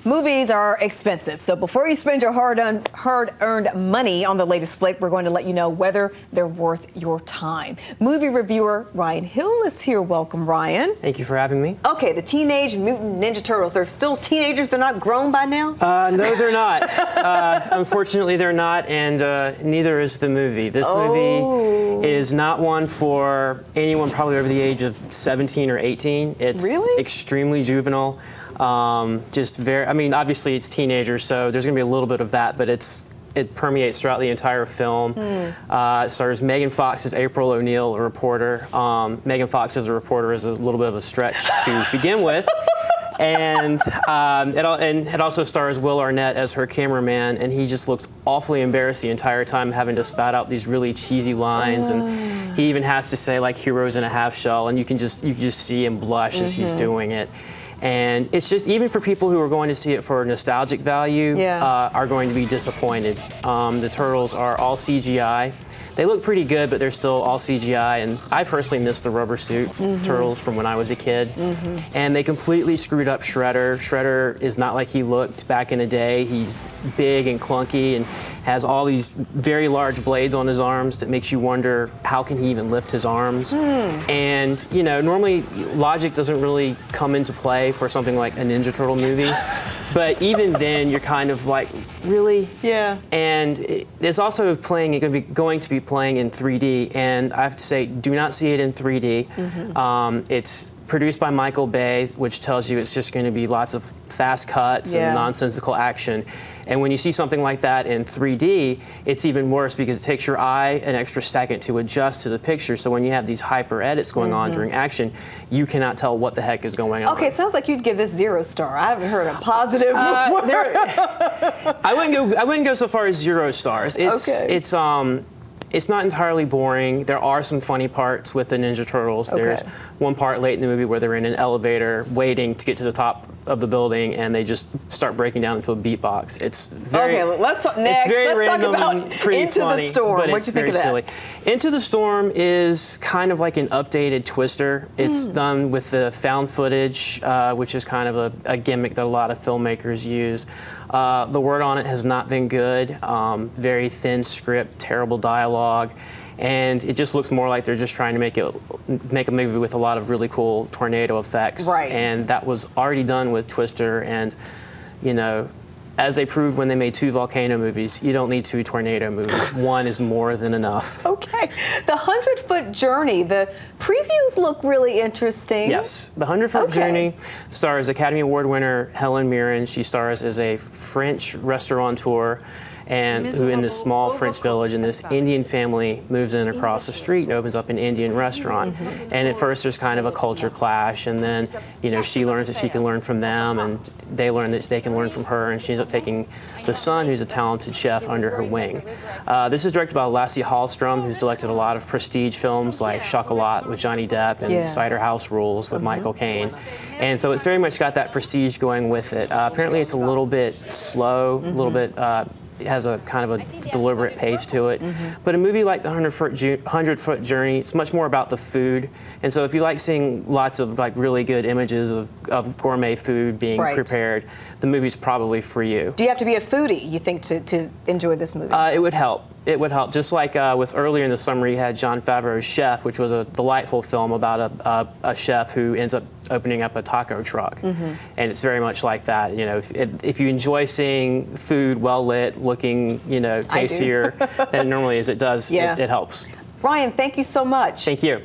Movies are expensive, so before you spend your hard-earned money on the latest flick, we're going to let you know whether they're worth your time. Movie reviewer Ryan Hill is here. Welcome, Ryan. Thank you for having me. Okay, the Teenage Mutant Ninja Turtles. They're still teenagers? They're not grown by now? No, they're not. Unfortunately, they're not, and neither is the movie. This movie is not one for anyone probably over the age of 17 or 18. It's extremely juvenile. I mean, obviously it's teenagers, so there's going to be a little bit of that, but it permeates throughout the entire film. It stars Megan Fox as April O'Neil, a reporter. Megan Fox as a reporter is a little bit of a stretch to begin with. And it also stars Will Arnett as her cameraman, and he just looks awfully embarrassed the entire time, having to spout out these really cheesy lines, and he even has to say like "heroes in a half shell," and you can just see him blush as he's doing it. And it's just, even for people who are going to see it for nostalgic value, are going to be disappointed. The turtles are all CGI. They look pretty good, but they're still all CGI, and I personally miss the rubber suit turtles from when I was a kid. And they completely screwed up Shredder. Shredder is not like he looked back in the day. He's big and clunky and has all these very large blades on his arms that makes you wonder, how can he even lift his arms? And, you know, normally logic doesn't really come into play for something like a Ninja Turtle movie. But even then, you're kind of like, really? Yeah. And it's also going to be playing in 3D, and I have to say, do not see it in 3D. It's produced by Michael Bay, which tells you it's just going to be lots of fast cuts and nonsensical action. And when you see something like that in 3D, it's even worse because it takes your eye an extra second to adjust to the picture. So when you have these hyper edits going on during action, you cannot tell what the heck is going on. Okay, sounds like you'd give this 0 star. I haven't heard a positive. I wouldn't go so far as 0 stars. It's not entirely boring. There are some funny parts with the Ninja Turtles. There's one part late in the movie where they're in an elevator waiting to get to the top of the building, and they just start breaking down into a beatbox. It's very let's talk next. It's very let's random talk about and pretty Into funny, the Storm. but What it's do you think very of that? silly. Into the Storm is kind of like an updated Twister. It's done with the found footage, which is kind of a gimmick that a lot of filmmakers use. The word on it has not been good. Very thin script, terrible dialogue. And it just looks more like they're just trying to make a movie with a lot of really cool tornado effects. And that was already done with Twister. And, you know, as they proved when they made 2 volcano movies, you don't need 2 tornado movies. 1 is more than enough. Okay. The 100-Foot Journey. The previews look really interesting. Yes. The 100-Foot Journey stars Academy Award winner Helen Mirren. She stars as a French restaurateur, and who in this small French village, and this Indian family moves in across the street and opens up an Indian restaurant. And at first there's kind of a culture clash, and then, you know, she learns that she can learn from them, and they learn that they can learn from her, and she ends up taking the son, who's a talented chef, under her wing. This is directed by Lasse Hallström, who's directed a lot of prestige films like Chocolat with Johnny Depp and Cider House Rules with Michael Caine. And so it's very much got that prestige going with it. Apparently it's a little bit slow, a little bit it has a kind of a deliberate pace to it. But a movie like The 100-Foot Journey, it's much more about the food. And so if you like seeing lots of like really good images of gourmet food being prepared, the movie's probably for you. Do you have to be a foodie, you think, to enjoy this movie? It would help. It would help. Just like with earlier in the summer, you had Jon Favreau's Chef, which was a delightful film about a chef who ends up opening up a taco truck. And it's very much like that. You know, if you enjoy seeing food well lit, looking, you know, tastier than it normally is, it does. It helps. Ryan, thank you so much. Thank you.